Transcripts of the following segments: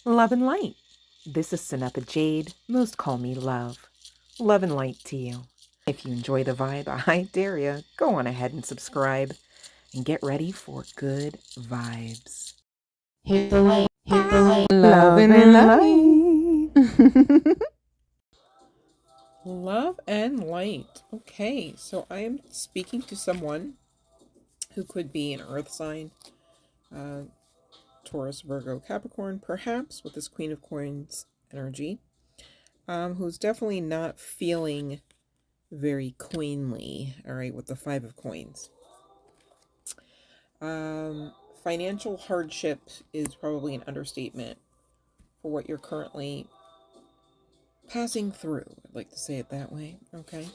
Love and light. This is CYNETHA Jade. Most call me Love. Love and light to you. If you enjoy the vibe, I dare you, go on ahead and subscribe and get ready for good vibes. Love and light. Love and light. Okay, so I am speaking to someone who could be an earth sign, Taurus, Virgo, Capricorn, perhaps with this Queen of Coins energy, who's definitely not feeling very queenly, all right, with the Five of Coins. Financial hardship is probably an understatement for what you're currently passing through. I'd like to say it that way. Okay.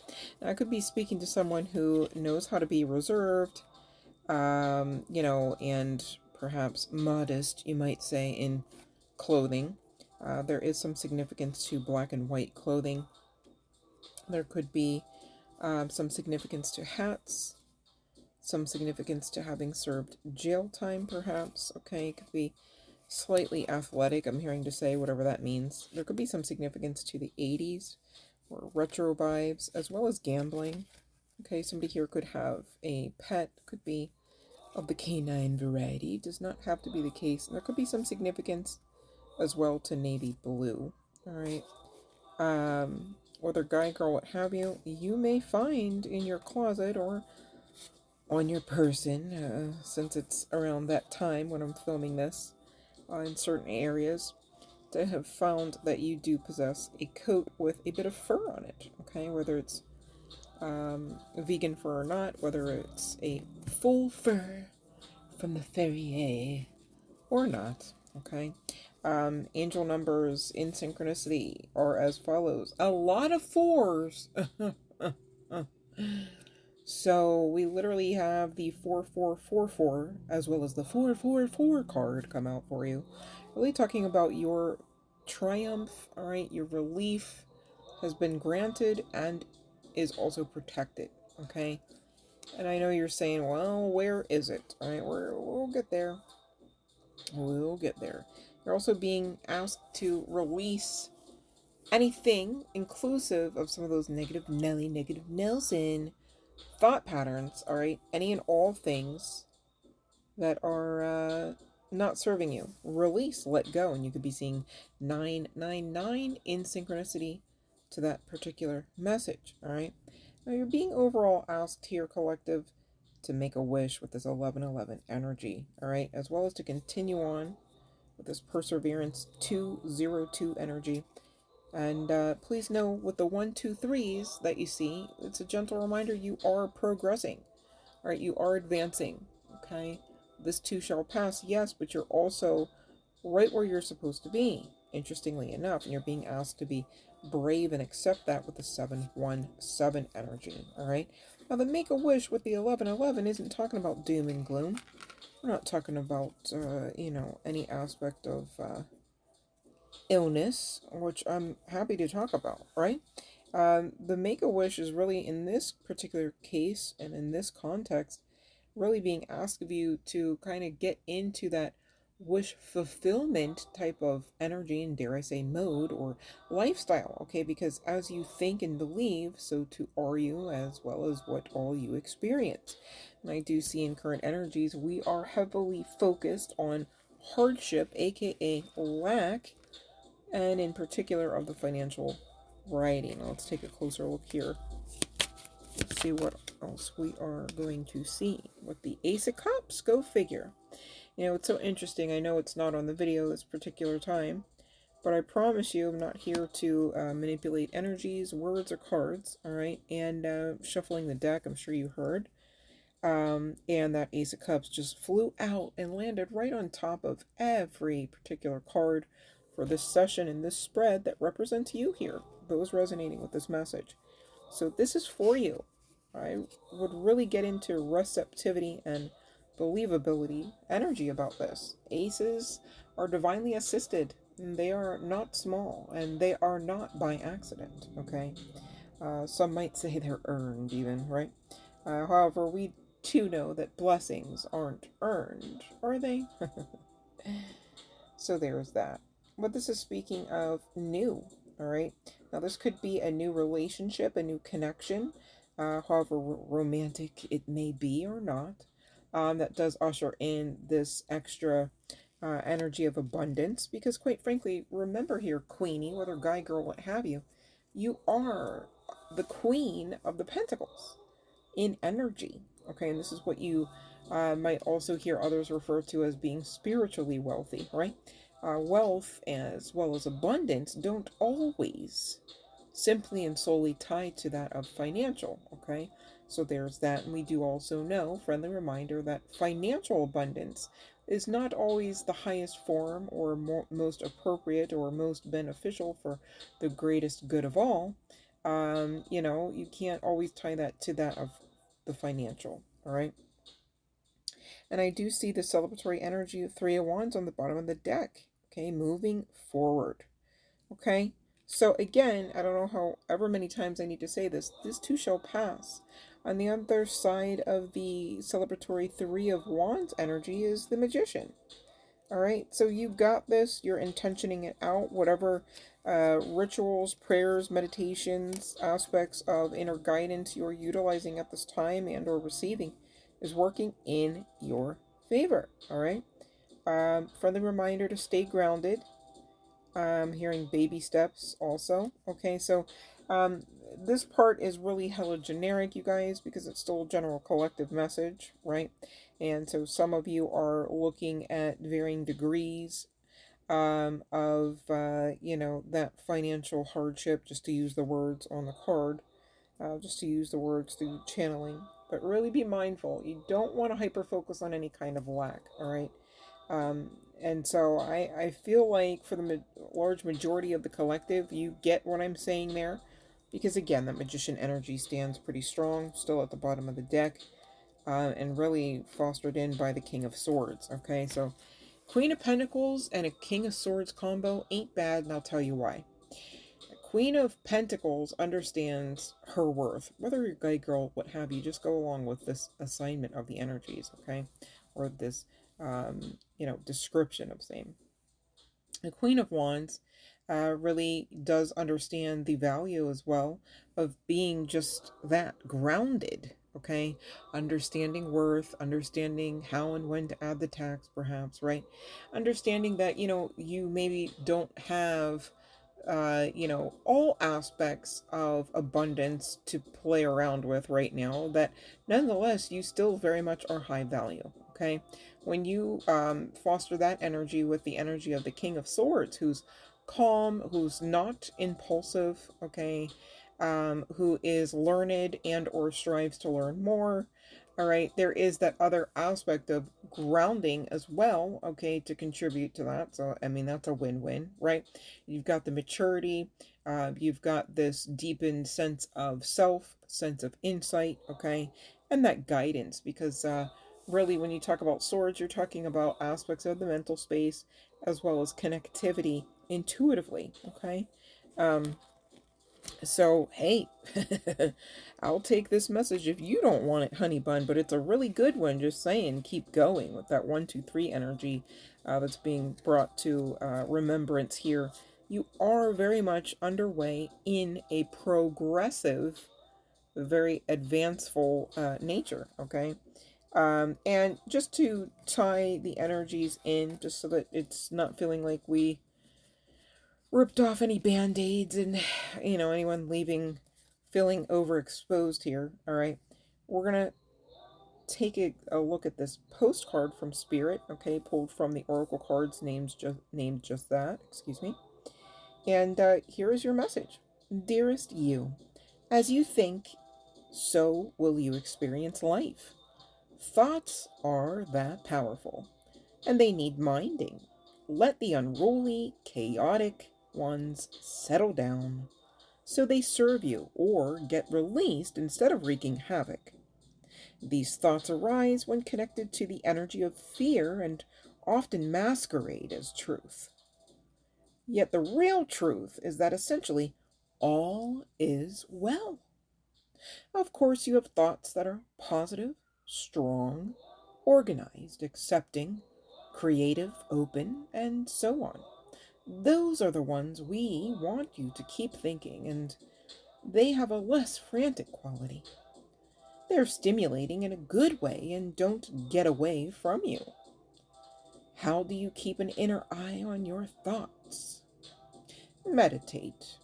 Now, I could be speaking to someone who knows how to be reserved, and perhaps modest, you might say, in clothing. There is some significance to black and white clothing. There could be some significance to hats, some significance to having served jail time, perhaps. Okay, it could be slightly athletic, I'm hearing to say, whatever that means. There could be some significance to the 80s or retro vibes, as well as gambling. Okay, somebody here could have a pet, could be of the canine variety, does not have to be the case. And there could be some significance as well to navy blue. All right. Whether guy, girl, what have you, you may find in your closet or on your person, since it's around that time when I'm filming this, in certain areas, to have found that you do possess a coat with a bit of fur on it. Okay, whether it's vegan fur or not, whether it's a full fur from the Ferrier or not. Okay, angel numbers in synchronicity are as follows: a lot of fours. So we literally have the 4444 as well as the 444 card come out for you. Really talking about your triumph, all right? Your relief has been granted and is also protected, okay? And I know you're saying, well, where is it? All right, we'll get there. We'll get there. You're also being asked to release anything inclusive of some of those negative Nelly, negative Nelson thought patterns, all right? Any and all things that are not serving you. Release, let go. And you could be seeing 999 in synchronicity to that particular message, all right? Now you're being overall asked here, collective, to make a wish with this 1111 energy, all right? As well as to continue on with this perseverance 202 energy. And please know with the 1, 2, 3s that you see, it's a gentle reminder you are progressing. All right, you are advancing. Okay, this too shall pass, yes, but you're also right where you're supposed to be, interestingly enough, and you're being asked to be brave and accept that with the 717 energy. All right, now the make a wish with the 1111 isn't talking about doom and gloom. We're not talking about any aspect of illness, which I'm happy to talk about, right? The make a wish is really, in this particular case and in this context, really being asked of you to kind of get into that wish fulfillment type of energy and, dare I say, mode or lifestyle, okay? Because as you think and believe, so too are you, as well as what all you experience. And I do see in current energies, we are heavily focused on hardship, aka lack, and in particular of the financial variety. Now let's take a closer look here. Let's see what else we are going to see with the Ace of Cups. Go figure. You know, it's so interesting. I know it's not on the video this particular time, but I promise you I'm not here to manipulate energies, words, or cards, all right? And shuffling the deck, I'm sure you heard. And that Ace of Cups just flew out and landed right on top of every particular card for this session and this spread that represents you here, those resonating with this message. So this is for you. I would really get into receptivity and believability energy about this. Aces are divinely assisted. And they are not small, and they are not by accident, okay? Some might say they're earned even, right? However, we too know that blessings aren't earned, are they? So there's that. what this is speaking of new, all right? Now, this could be a new relationship, a new connection, however romantic it may be or not. That does usher in this extra energy of abundance because, quite frankly, remember here, Queenie, whether guy, girl, what have you, you are the queen of the pentacles in energy. Okay, and this is what you might also hear others refer to as being spiritually wealthy, right? Wealth as well as abundance don't always simply and solely tied to that of financial, okay? So there's that, and we do also know, friendly reminder, that financial abundance is not always the highest form or most appropriate or most beneficial for the greatest good of all. You can't always tie that to that of the financial, all right? And I do see the celebratory energy of Three of Wands on the bottom of the deck, okay, moving forward. Okay? So again, I don't know however many times I need to say this. This too shall pass. On the other side of the celebratory Three of Wands energy is the Magician. All right? So you got this. You're intentioning it out. Whatever rituals, prayers, meditations, aspects of inner guidance you're utilizing at this time and or receiving is working in your favor. All right? Friendly reminder to stay grounded. I'm hearing baby steps also. Okay, so this part is really hella generic, you guys, because it's still a general collective message, right? And so some of you are looking at varying degrees of, that financial hardship, just to use the words on the card, just to use the words through channeling. But really be mindful. You don't want to hyper focus on any kind of lack, all right? Um, and so I feel like for the large majority of the collective, you get what I'm saying there. Because again, that magician energy stands pretty strong, still at the bottom of the deck, and really fostered in by the King of Swords. Okay, so Queen of Pentacles and a King of Swords combo ain't bad, and I'll tell you why. Queen of Pentacles understands her worth. Whether you're a guy, girl, what have you, just go along with this assignment of the energies, okay? Or this, description of same. The Queen of Wands really does understand the value as well of being just that, grounded, okay? Understanding worth, understanding how and when to add the tax, perhaps, right? Understanding that, you maybe don't have all aspects of abundance to play around with right now, that nonetheless, you still very much are high value. Okay. When you foster that energy with the energy of the King of Swords, who's calm, who's not impulsive, okay, who is learned and or strives to learn more. All right, there is that other aspect of grounding as well, okay, to contribute to that. So, I mean, that's a win-win, right? You've got the maturity, you've got this deepened sense of self, sense of insight, okay, and that guidance, because really, when you talk about swords, you're talking about aspects of the mental space as well as connectivity intuitively, okay? Um, so, hey, I'll take this message if you don't want it, honey bun, but it's a really good one. Just saying, keep going with that 1, 2, 3 energy that's being brought to remembrance here. You are very much underway in a progressive, very advanceful nature, okay? And just to tie the energies in, just so that it's not feeling like we ripped off any band-aids and anyone leaving feeling overexposed here. All right, we're gonna take a look at this postcard from Spirit, okay, pulled from the oracle cards named just that, excuse me. And here is your message. Dearest you, as you think, so will you experience life. Thoughts are that powerful, and they need minding. Let the unruly, chaotic ones settle down so they serve you or get released instead of wreaking havoc. These thoughts arise when connected to the energy of fear and often masquerade as truth. Yet the real truth is that essentially all is well. Of course, you have thoughts that are positive, strong, organized, accepting, creative, open, and so on. Those are the ones we want you to keep thinking, and they have a less frantic quality. They're stimulating in a good way and don't get away from you. How do you keep an inner eye on your thoughts? Meditate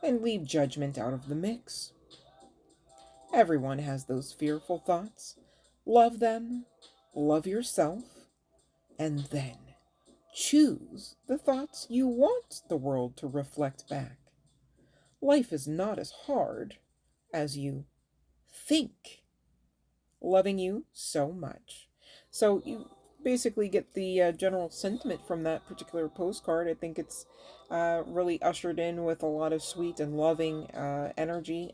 and leave judgment out of the mix. Everyone has those fearful thoughts. Love them, love yourself, and then choose the thoughts you want the world to reflect back. Life is not as hard as you think. Loving you so much. So you basically get the general sentiment from that particular postcard. I think it's really ushered in with a lot of sweet and loving energy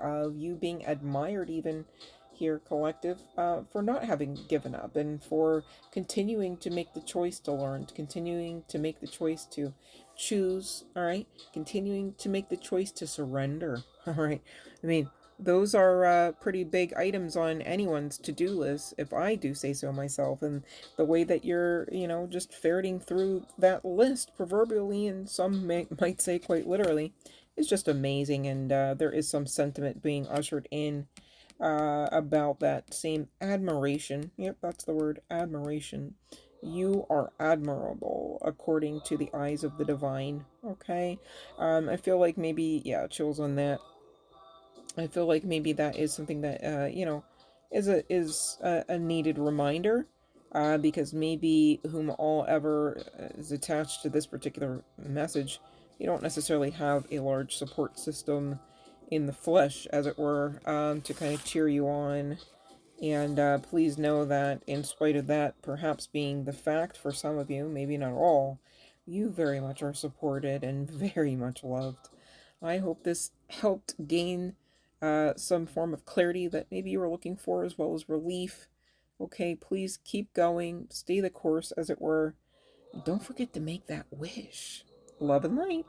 of you being admired, even here, collective, for not having given up and for continuing to make the choice to learn, continuing to make the choice to choose, all right, continuing to make the choice to surrender, all right. I mean, those are pretty big items on anyone's to-do list, if I do say so myself. And the way that you're, just ferreting through that list, proverbially, and some might say quite literally, is just amazing. And there is some sentiment being ushered in about that same admiration. Yep, that's the word, admiration. You are admirable according to the eyes of the divine. Okay, I feel like maybe, yeah, chills on that. I feel like maybe that is something that is a needed reminder, because maybe whom all ever is attached to this particular message, you don't necessarily have a large support system in the flesh, as it were, to kind of cheer you on. And please know that in spite of that perhaps being the fact for some of you, maybe not all, you very much are supported and very much loved. I hope this helped gain some form of clarity that maybe you were looking for, as well as relief. Okay, please keep going, stay the course, as it were. Don't forget to make that wish. Love and light.